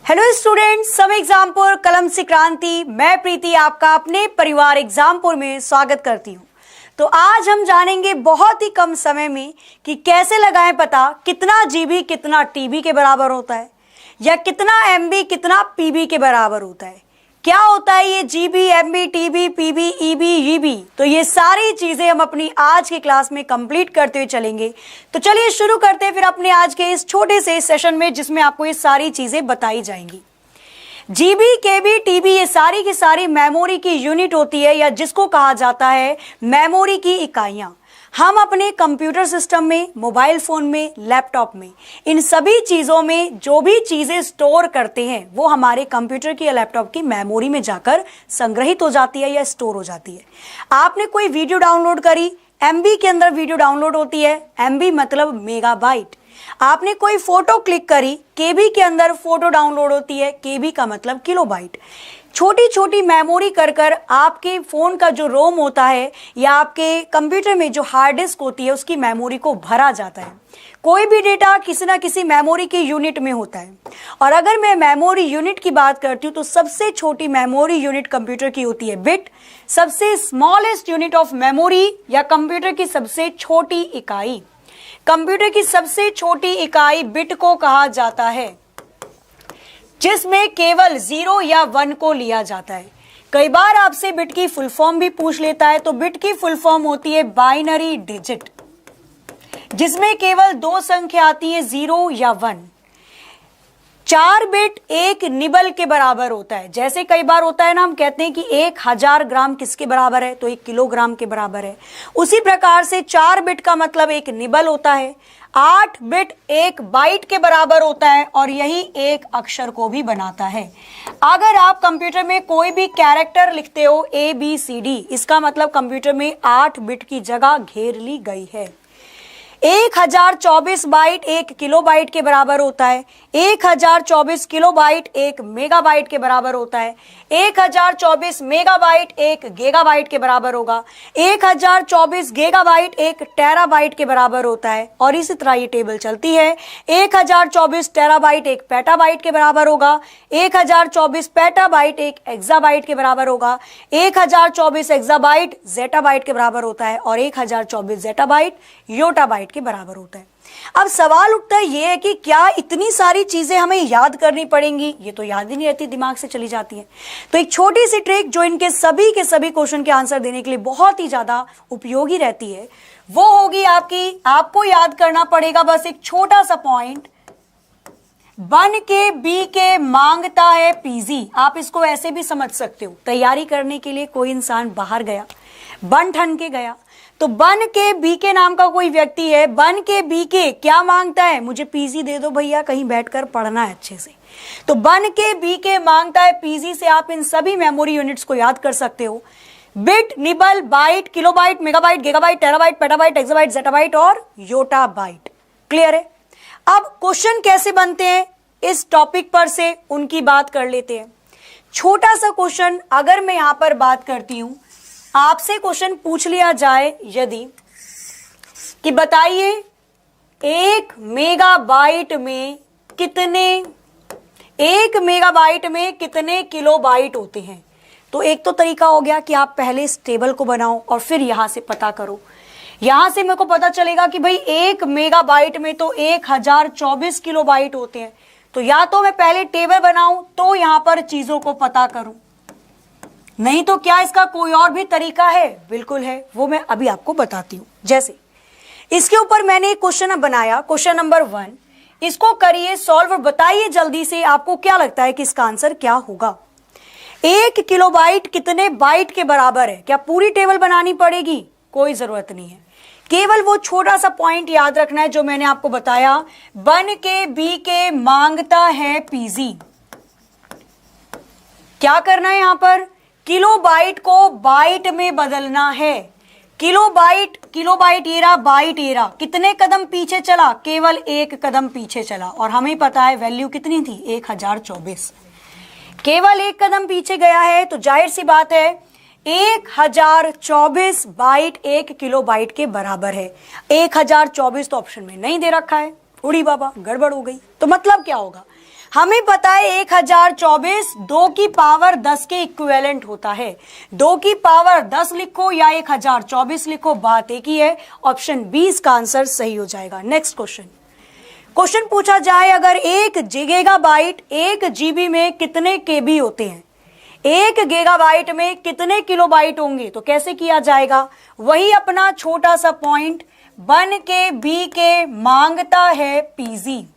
Hello students, सब एग्जामपुर कलम से क्रांति। मैं प्रीति आपका अपने परिवार एग्जामपुर में स्वागत करती हूँ। तो आज हम जानेंगे बहुत ही कम समय में कि कैसे लगाएं पता कितना जीबी कितना टीबी के बराबर होता है, या कितना एमबी कितना पीबी के बराबर होता है। क्या होता है ये GB, MB, TB, PB, EB, EB. तो ये सारी चीजें हम अपनी आज की क्लास में कंप्लीट करते हुए चलेंगे। तो चलिए शुरू करते हैं फिर अपने आज के इस छोटे से सेशन में, जिसमें आपको ये सारी चीजें बताई जाएंगी। जीबी, केबी, टीबी ये सारी की सारी मेमोरी की यूनिट होती है, या जिसको कहा जाता है मेमोरी की इकाइयां। हम अपने कंप्यूटर सिस्टम में, मोबाइल फोन में, लैपटॉप में, इन सभी चीजों में जो भी चीजें स्टोर करते हैं वो हमारे कंप्यूटर की या लैपटॉप की मेमोरी में जाकर संग्रहित हो जाती है या स्टोर हो जाती है। आपने कोई वीडियो डाउनलोड करी, एमबी के अंदर वीडियो डाउनलोड होती है। एमबी मतलब मेगाबाइट। आपने कोई फोटो क्लिक करी, केबी के अंदर फोटो डाउनलोड होती है। केबी का मतलब किलोबाइट। छोटी छोटी मेमोरी कर कर आपके फोन का जो रोम होता है या आपके कंप्यूटर में जो हार्ड डिस्क होती है उसकी मेमोरी को भरा जाता है। कोई भी डेटा किसी ना किसी मेमोरी की यूनिट में होता है। और अगर मैं मेमोरी यूनिट की बात करती हूँ तो सबसे छोटी मेमोरी यूनिट कंप्यूटर की होती है बिट। सबसे स्मॉलेस्ट यूनिट ऑफ मेमोरी या कंप्यूटर की सबसे छोटी इकाई, कंप्यूटर की सबसे छोटी इकाई बिट को कहा जाता है, जिसमें केवल 0 या 1 को लिया जाता है। कई बार आपसे बिट की फुल फॉर्म भी पूछ लेता है, तो बिट की फुल फॉर्म होती है बाइनरी डिजिट, जिसमें केवल 2 संख्या आती है, 0 या 1। 4 बिट एक निबल के बराबर होता है। जैसे कई बार होता है ना, हम कहते हैं कि 1000 ग्राम किसके बराबर है, तो 1 किलोग्राम के बराबर है। उसी प्रकार से 4 बिट का मतलब एक निबल होता है। 8 बिट एक बाइट के बराबर होता है, और यही एक अक्षर को भी बनाता है। अगर आप कंप्यूटर में कोई भी कैरेक्टर लिखते हो ABCD, इसका मतलब कंप्यूटर में 8 बिट की जगह घेर ली गई है। 1024 बाइट 1 किलोबाइट के बराबर होता है। 1024 किलोबाइट 1 मेगाबाइट के बराबर होता है। 1024 मेगाबाइट 1 गीगाबाइट के बराबर होगा। 1024 गीगाबाइट 1 टेराबाइट के बराबर होता है। और इसी तरह ये टेबल चलती है। 1024 टेराबाइट 1 पेटाबाइट के बराबर होगा। 1024 पेटाबाइट 1 एक्साबाइट के बराबर होगा। 1024 एक्साबाइट जेटाबाइट के बराबर होता है, और 1024 जेटाबाइट योटाबाइट के बराबर होता है। अब सवाल उठता है ये है कि क्या इतनी सारी चीजें हमें याद करनी पड़ेंगी? ये तो याद ही नहीं रहती, दिमाग से चली जाती है। तो एक छोटी सी ट्रिक जो इनके सभी के सभी क्वेश्चन के आंसर देने के लिए बहुत ही ज्यादा उपयोगी रहती है, वो होगी आपकी, आपको याद करना पड़ेगा बस एक छोटा सा पॉइंट, बन के बी के मांगता है पीजी। आप इसको ऐसे भी समझ सकते हो, तैयारी करने के लिए कोई इंसान बाहर गया, बन ठन के गया, तो बन के बीके नाम का कोई व्यक्ति है, बन के बीके क्या मांगता है, मुझे पीजी दे दो भैया, कहीं बैठकर पढ़ना है अच्छे से। तो बन के बीके मांगता है पीजी से आप इन सभी मेमोरी यूनिट्स को याद कर सकते हो। Bit, nibble, byte, kilobyte, megabyte, gigabyte, terabyte, petabyte, exabyte, zettabyte और योटाबाइट। क्लियर है? अब क्वेश्चन कैसे बनते हैं इस टॉपिक पर से उनकी बात कर लेते हैं। छोटा सा क्वेश्चन अगर मैं यहां पर बात करती हूं, आपसे क्वेश्चन पूछ लिया जाए यदि कि बताइए 1 मेगाबाइट में कितने किलोबाइट होते हैं, तो एक तो तरीका हो गया कि आप पहले इस टेबल को बनाओ और फिर यहां से पता करो। यहां से मेरे को पता चलेगा कि भाई 1 मेगाबाइट में तो 1024 किलोबाइट होते हैं। तो या तो मैं पहले टेबल बनाऊं तो यहां पर चीजों को पता करूं, नहीं तो क्या इसका कोई और भी तरीका है? बिल्कुल है, वो मैं अभी आपको बताती हूं। जैसे इसके ऊपर मैंने एक क्वेश्चन बनाया, क्वेश्चन नंबर 1, इसको करिए सॉल्व और बताइए जल्दी से आपको क्या लगता है कि इसका आंसर क्या होगा। 1 किलोबाइट कितने बाइट के बराबर है? क्या पूरी टेबल बनानी पड़ेगी? कोई जरूरत नहीं है, केवल वो छोटा सा पॉइंट याद रखना है जो मैंने आपको बताया, बन के बी के मांगता है पीजी। क्या करना है यहां पर? किलोबाइट को बाइट में बदलना है। किलोबाइट एरा, बाइट एरा, कितने कदम पीछे चला? केवल 1 कदम पीछे चला, और हमें पता है वैल्यू कितनी थी, 1024। केवल 1 कदम पीछे गया है, तो जाहिर सी बात है 1024 बाइट 1 किलोबाइट के बराबर है। 1024 तो ऑप्शन में नहीं दे रखा है, उड़ी बाबा गड़बड़ हो गई। तो मतलब क्या होगा, हमें पता है 1024 2 की पावर 10 के इक्विवेलेंट होता है। 2 की पावर 10 लिखो या 1024 लिखो, बात एक ही है। ऑप्शन बी इसका आंसर सही हो जाएगा। नेक्स्ट क्वेश्चन पूछा जाए, अगर 1 गीगाबाइट 1 जीबी में कितने केबी होते हैं? 1 गीगाबाइट में कितने किलोबाइट होंगे? तो कैसे किया जाएगा? वही अपना छोटा सा पॉइंट, 1 के बी के मांगता है पीजी।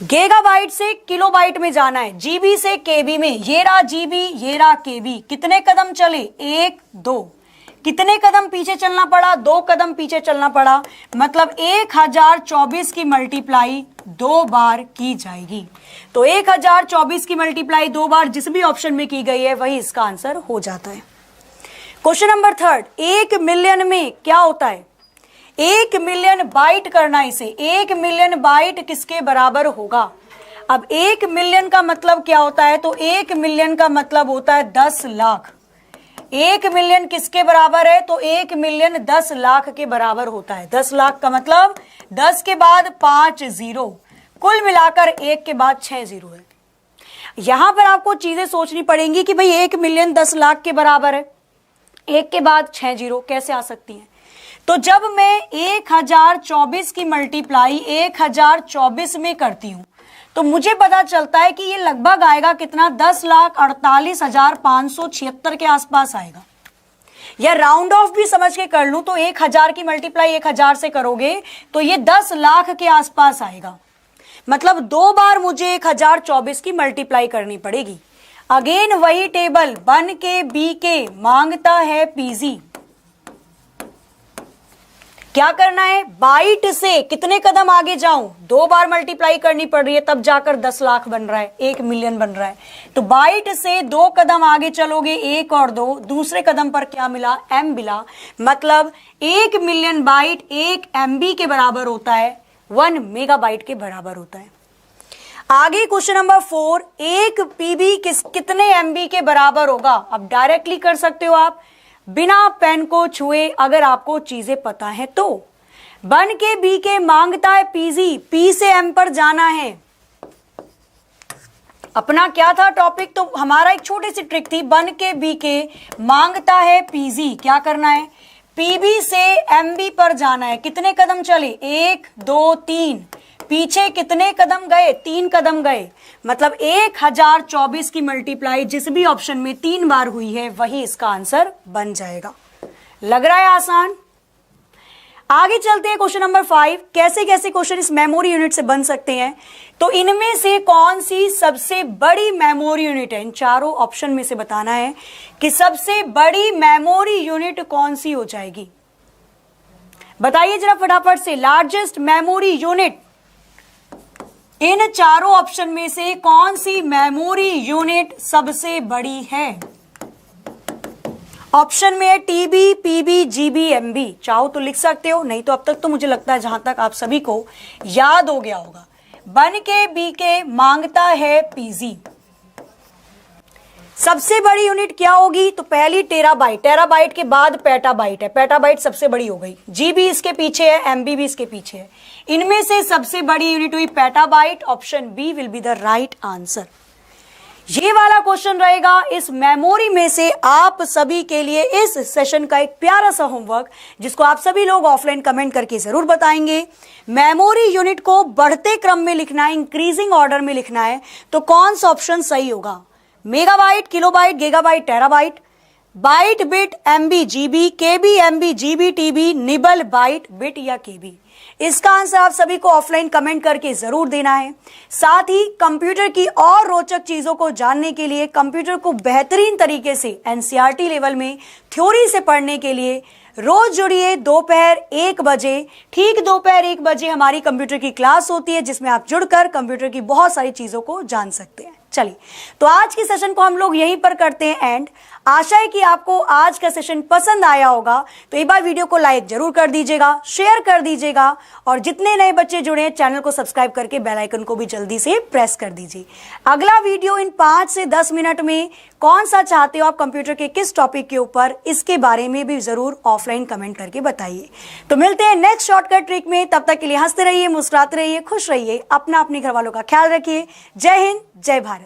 गीगाबाइट से किलोबाइट में जाना है, जीबी से केबी में। ये रहा जीबी, ये रहा केबी। कितने कदम चले? 1 2। कितने कदम पीछे चलना पड़ा? 2 कदम पीछे चलना पड़ा। मतलब 1024 की मल्टीप्लाई 2 बार की जाएगी। तो 1024 की मल्टीप्लाई 2 बार जिस भी ऑप्शन में की गई है वही इसका आंसर हो जाता है। क्वेश्चन नंबर 3, 1 मिलियन में क्या होता है? 1 मिलियन बाइट करना इसे। 1 मिलियन बाइट किसके बराबर होगा? अब 1 मिलियन का मतलब क्या होता है? तो 1 मिलियन का मतलब होता है 10 लाख। 1 मिलियन किसके बराबर है? तो 1 मिलियन 10 लाख के बराबर होता है। 10 लाख का मतलब 10 के बाद 5 जीरो, कुल मिलाकर 1 के बाद 6 जीरो है। यहां पर आपको चीजें सोचनी पड़ेंगी कि भाई 1 मिलियन 10 लाख के बराबर है, 1 के बाद 6 जीरो कैसे आ सकती हैं? तो जब मैं 1024 की मल्टीप्लाई 1024 में करती हूं तो मुझे पता चलता है कि ये लगभग आएगा कितना? 10,48,576 के आसपास आएगा। या राउंड ऑफ भी समझ के कर लूं तो 1000 की मल्टीप्लाई 1000 से करोगे तो ये 10 लाख के आसपास आएगा। मतलब 2 बार मुझे 1024 की मल्टीप्लाई करनी पड़ेगी। अगेन वही टेबल, 1 के बी के मांगता है पीजी। क्या करना है? बाइट से कितने कदम आगे जाऊं? 2 बार मल्टीप्लाई करनी पड़ रही है, तब जाकर 10 लाख बन रहा है, 1 मिलियन बन रहा है। तो बाइट से 2 कदम आगे चलोगे, 1 और 2, दूसरे कदम पर क्या मिला? एम मिला। मतलब 1 मिलियन बाइट 1 MB के बराबर होता है, 1 मेगाबाइट के बराबर होता है। आगे क्वेश्चन नंबर 4, 1 PB कितने MB के बराबर होगा? अब डायरेक्टली कर सकते हो आप बिना पेन को छुए, अगर आपको चीजें पता है तो। 1 के बी के मांगता है पीजी, पी से एम पर जाना है। अपना क्या था टॉपिक? तो हमारा एक छोटी सी ट्रिक थी, 1 के बी के मांगता है पीजी। क्या करना है? पीबी से एमबी पर जाना है। कितने कदम चले? 1 2 3। पीछे कितने कदम गए? 3 कदम गए। मतलब 1024 की मल्टीप्लाई जिस भी ऑप्शन में 3 बार हुई है वही इसका आंसर बन जाएगा। लग रहा है आसान? आगे चलते हैं क्वेश्चन नंबर 5। कैसे कैसे क्वेश्चन इस मेमोरी यूनिट से बन सकते हैं? तो इनमें से कौन सी सबसे बड़ी मेमोरी यूनिट है? इन चारों ऑप्शन में से बताना है कि सबसे बड़ी मेमोरी यूनिट कौन सी हो जाएगी। बताइए जरा फटाफट से, लार्जेस्ट मेमोरी यूनिट इन चारों ऑप्शन में से कौन सी मेमोरी यूनिट सबसे बड़ी है? ऑप्शन में है टीबी, पीबी, जीबी, एमबी। चाहो तो लिख सकते हो, नहीं तो अब तक तो मुझे लगता है जहां तक आप सभी को याद हो गया होगा। 1 के बी के मांगता है पीजी। सबसे बड़ी यूनिट क्या होगी? तो पहली टेराबाइट, टेराबाइट के बाद पेटाबाइट है, पेटाबाइट सबसे बड़ी हो गई। जीबी इसके पीछे है, एमबी भी इसके पीछे है। इनमें से सबसे बड़ी यूनिट हुई petabyte. Option B will be the right answer. ये वाला क्वेश्चन रहेगा इस मेमोरी में से आप सभी के लिए इस सेशन का एक प्यारा सा होमवर्क, जिसको आप सभी लोग ऑफलाइन कमेंट करके जरूर बताएंगे। मेमोरी यूनिट को बढ़ते क्रम में लिखना है, इंक्रीजिंग ऑर्डर में लिखना है। तो कौन सा ऑप्शन सही होगा? Megabyte, kilobyte, gigabyte, terabyte, byte, bit, MB, GB, KB, MB, GB, TB, nibble, byte, bit या केबी? इसका आंसर आप सभी को ऑफलाइन कमेंट करके जरूर देना है। साथ ही कंप्यूटर की और रोचक चीजों को जानने के लिए, कंप्यूटर को बेहतरीन तरीके से एनसीईआरटी लेवल में थ्योरी से पढ़ने के लिए रोज जुड़िए दोपहर 1 बजे। ठीक दोपहर 1 बजे हमारी कंप्यूटर की क्लास होती है, जिसमें आप जुड़कर कंप्यूटर की बहुत सारी चीजों को जान सकते हैं। चलिए, तो आज की सेशन को हम लोग यहीं पर करते हैं एंड। आशा है कि आपको आज का सेशन पसंद आया होगा, तो एक बार वीडियो को लाइक जरूर कर दीजिएगा, शेयर कर दीजिएगा और जितने नए बच्चे जुड़े हैं चैनल को सब्सक्राइब करके बेल आइकन को भी जल्दी से प्रेस कर दीजिए। अगला वीडियो इन 5 से 10 मिनट में कौन सा चाहते हो आप, कंप्यूटर के किस टॉपिक के ऊपर, इसके बारे में भी जरूर ऑफलाइन कमेंट करके बताइए। तो मिलते हैं नेक्स्ट शॉर्टकट ट्रिक में, तब तक के लिए हंसते रहिए, मुस्कुराते रहिए, खुश रहिए, अपना अपने घर वालों का ख्याल रखिए। जय हिंद, जय भारत।